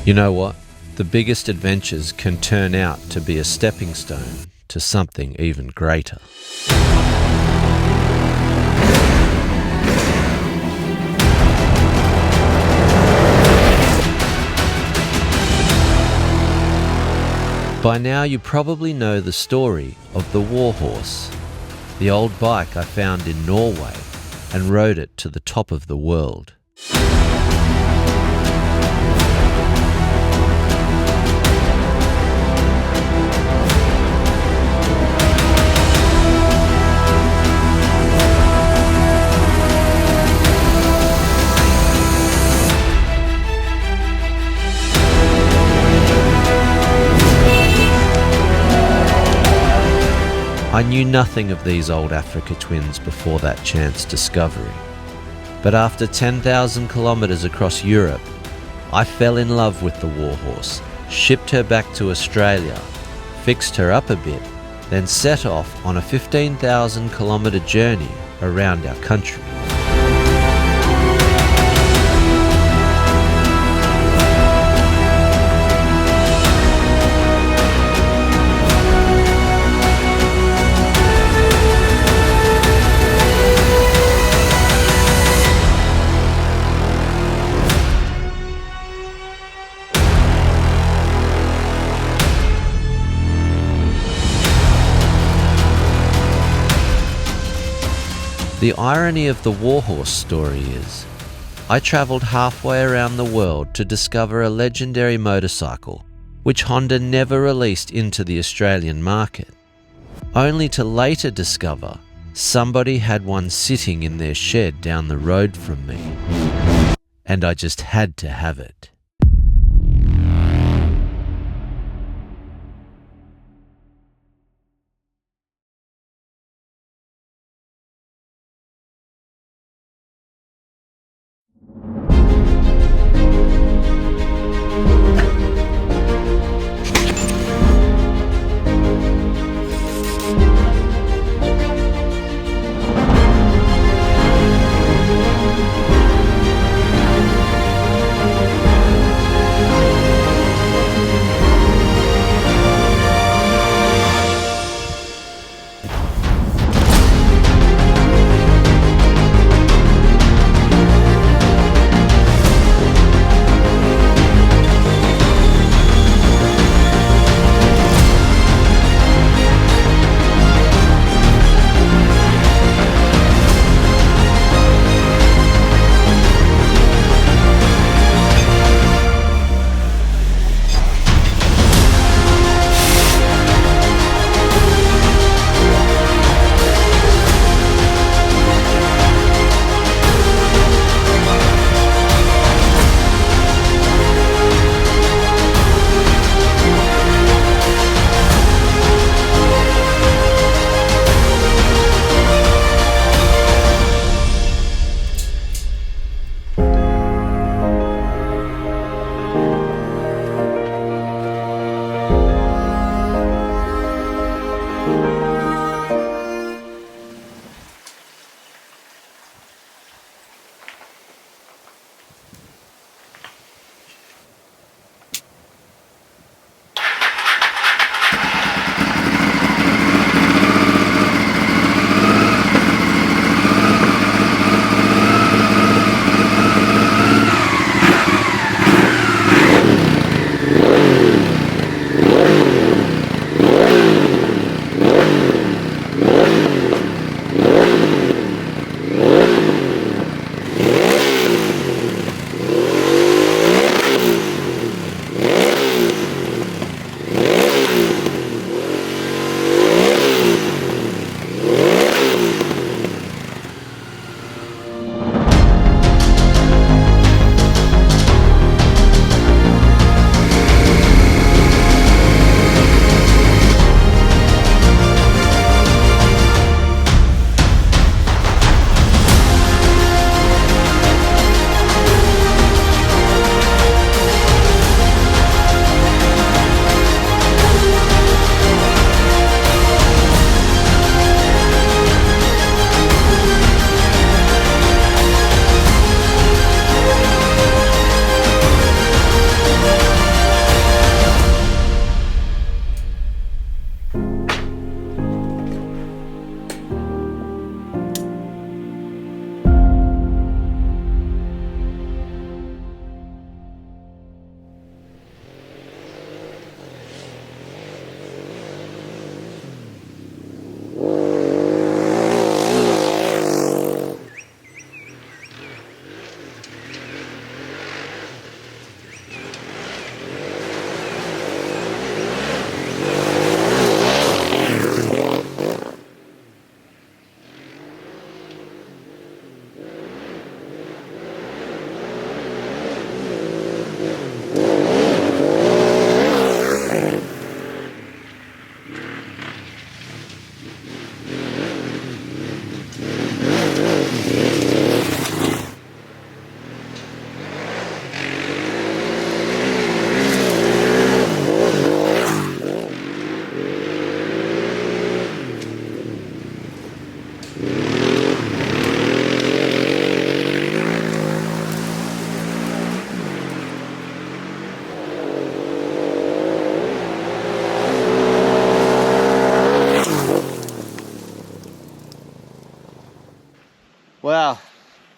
You know what? The biggest adventures can turn out to be a stepping stone to something even greater. By now you probably know the story of the Warhorse, the old bike I found in Norway and rode it to the top of the world. I knew nothing of these old Africa Twins before that chance discovery. But after 10,000 kilometers across Europe, I fell in love with the Warhorse, shipped her back to Australia, fixed her up a bit, then set off on a 15,000 kilometer journey around our country. The irony of the Warhorse story is, I travelled halfway around the world to discover a legendary motorcycle which Honda never released into the Australian market, only to later discover somebody had one sitting in their shed down the road from me, and I just had to have it.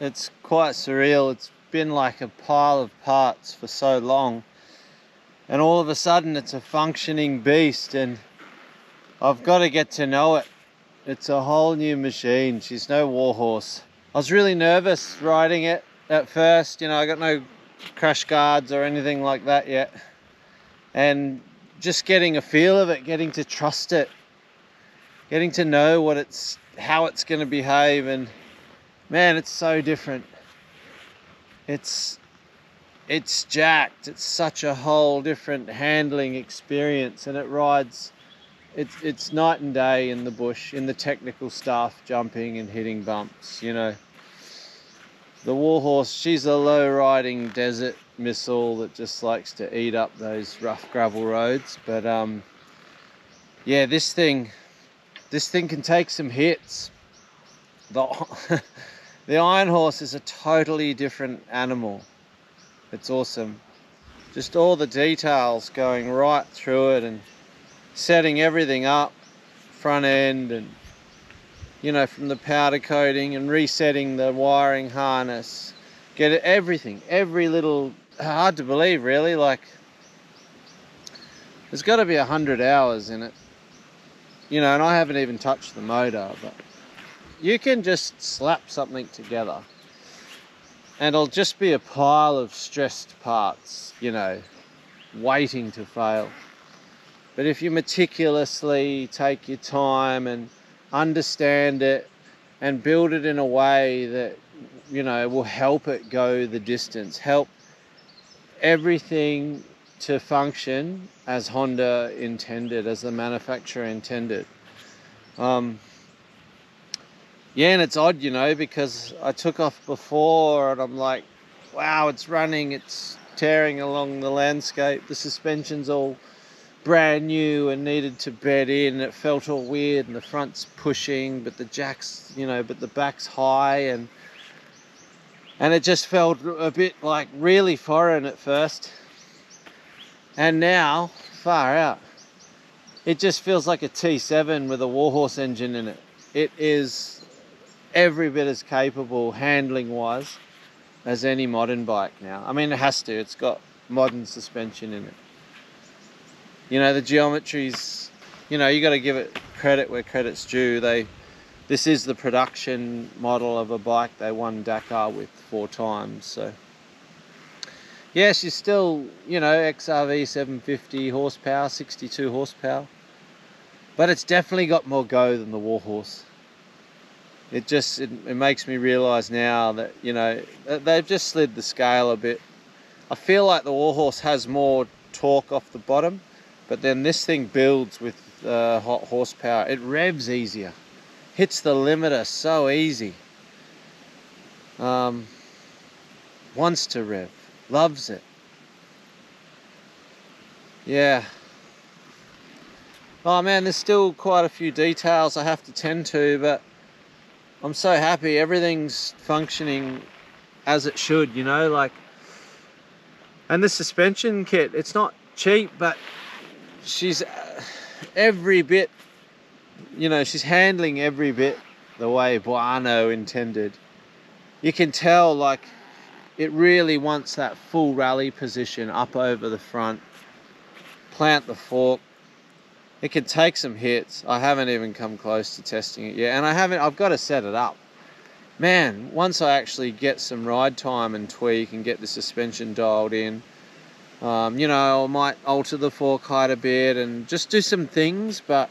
It's quite surreal. It's been like a pile of parts for so long, and all of a sudden it's a functioning beast, and I've got to get to know it. It's a whole new machine. She's no Warhorse. I was really nervous riding it at first. You know, I got no crash guards or anything like that yet, and just getting a feel of it, getting to trust it, getting to know how it's going to behave, and man, it's so different. It's jacked. It's such a whole different handling experience, and it rides. It's night and day in the bush, in the technical stuff, jumping and hitting bumps. You know, the Warhorse, she's a low riding desert missile that just likes to eat up those rough gravel roads. But yeah, this thing can take some hits. The IRONHORSE is a totally different animal. It's awesome. Just all the details going right through it, and setting everything up, front end, and you know, from the powder coating and resetting the wiring harness, get it, everything, every little, hard to believe really, like there's got to be 100 hours in it, you know, and I haven't even touched the motor, but you can just slap something together and it'll just be a pile of stressed parts, you know, waiting to fail. But if you meticulously take your time and understand it and build it in a way that, you know, will help it go the distance, help everything to function as Honda intended, as the manufacturer intended. Yeah, and it's odd, you know, because I took off before and I'm like, wow, it's running, it's tearing along the landscape, the suspension's all brand new and needed to bed in. It felt all weird, and the front's pushing, but the jack's, you know, but the back's high, and it just felt a bit like really foreign at first. And now, far out, it just feels like a T7 with a Warhorse engine in it. It is every bit as capable handling wise as any modern bike now. I mean, it has to, it's got modern suspension in it. You know, the geometry's, you know, you got to give it credit where credit's due. This is the production model of a bike they won Dakar with 4 times. So yeah, she's still, you know, XRV750 horsepower, 62 horsepower, but it's definitely got more go than the Warhorse. It makes me realize now that, you know, they've just slid the scale a bit. I feel like the Warhorse has more torque off the bottom, but then this thing builds with hot horsepower. It revs easier, hits the limiter so easy. Wants to rev, loves it. Yeah. Oh man, there's still quite a few details I have to tend to, but I'm so happy everything's functioning as it should, you know, like, and the suspension kit, it's not cheap, but she's every bit, you know, she's handling every bit the way Buono intended. You can tell, like, it really wants that full rally position up over the front, plant the fork. It can take some hits. I haven't even come close to testing it yet, and I've got to set it up. Man, once I actually get some ride time and tweak and get the suspension dialed in, you know, I might alter the fork height a bit and just do some things, but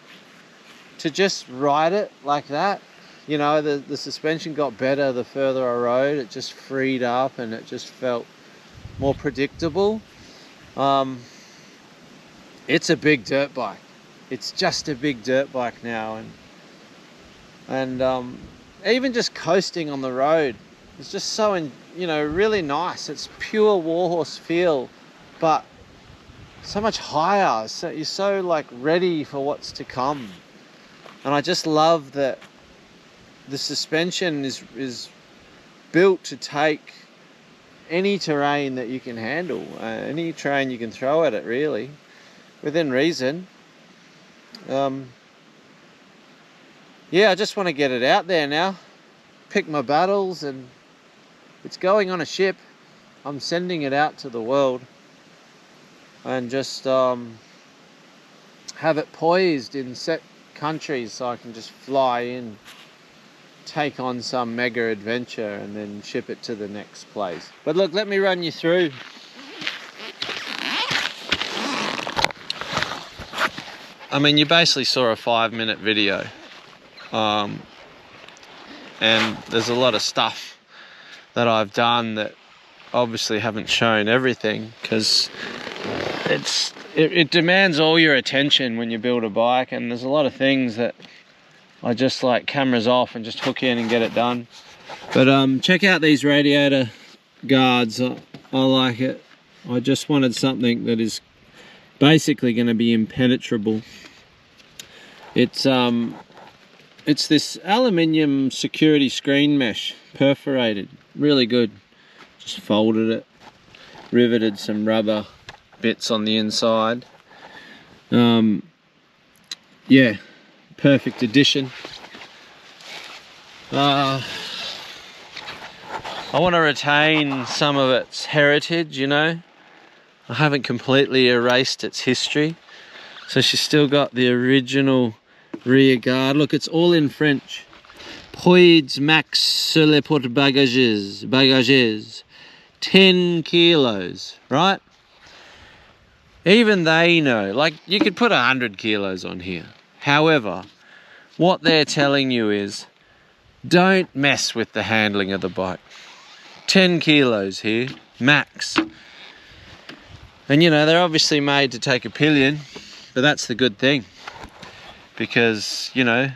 to just ride it like that, you know, the suspension got better the further I rode. It just freed up and it just felt more predictable. It's a big dirt bike. It's just a big dirt bike now, and even just coasting on the road is just so, you know, really nice. It's pure Warhorse feel, but so much higher. So you're so like ready for what's to come, and I just love that the suspension is built to take any terrain that you can handle, any terrain you can throw at it, really, within reason. Yeah, I just want to get it out there now, pick my battles, and it's going on a ship. I'm sending it out to the world and just have it poised in set countries so I can just fly in, take on some mega adventure and then ship it to the next place. But look, let me run you through. I mean, you basically saw a 5-minute video, and there's a lot of stuff that I've done that obviously haven't shown everything, because it demands all your attention when you build a bike, and there's a lot of things that I just like cameras off and just hook in and get it done. But check out these radiator guards. I like it. I just wanted something that is basically going to be impenetrable. It's this aluminium security screen mesh, perforated, really good. Just folded it, riveted some rubber bits on the inside. Yeah, perfect addition. I want to retain some of its heritage, you know. I haven't completely erased its history. So she's still got the original rear guard. Look, it's all in French. Poids max sur les porte-bagages. 10 kilos, right? Even they know, like, you could put 100 kilos on here. However, what they're telling you is, don't mess with the handling of the bike. 10 kilos here, max. And you know, they're obviously made to take a pillion, but that's the good thing. Because, you know,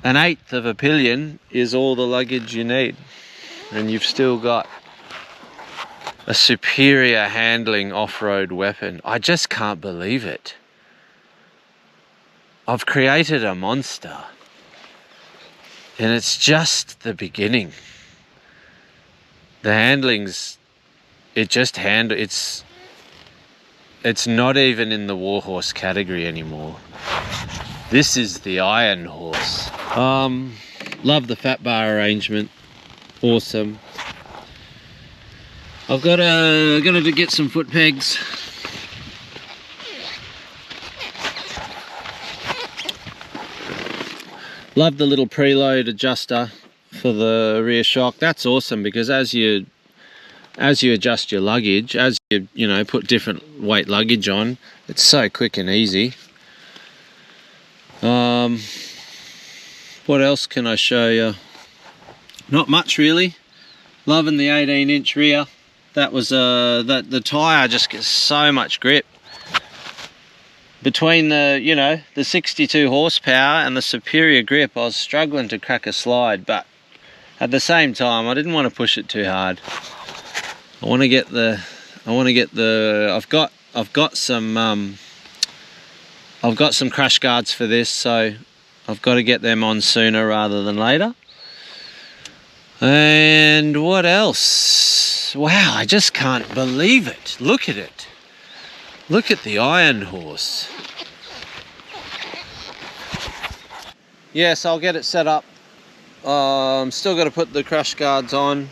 1/8 of a pillion is all the luggage you need. And you've still got a superior handling off-road weapon. I just can't believe it. I've created a monster. And it's just the beginning. The handling's, it's not even in the Warhorse category anymore. This is the IRONHORSE. Love the fat bar arrangement. Awesome. I've got to get some foot pegs. Love the little preload adjuster for the rear shock. That's awesome, because as you adjust your luggage, as you know, put different weight luggage on, it's so quick and easy. What else can I show you? Not much really. Loving the 18-inch rear. That was the tyre just gets so much grip. Between the, you know, the 62 horsepower and the superior grip, I was struggling to crack a slide, but at the same time, I didn't want to push it too hard. I've got some crash guards for this, so I've got to get them on sooner rather than later. And what else? Wow, I just can't believe it. Look at it. Look at the IRONHORSE. Yes, I'll get it set up. Still got to put the crash guards on.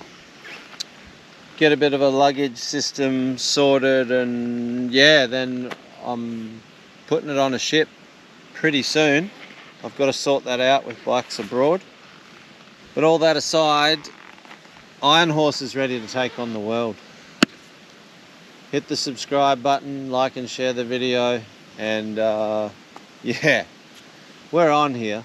Get a bit of a luggage system sorted, and yeah, then I'm putting it on a ship pretty soon. I've got to sort that out with Bikes Abroad. But all that aside, IRONHORSE is ready to take on the world. Hit the subscribe button, like and share the video, and yeah, we're on here.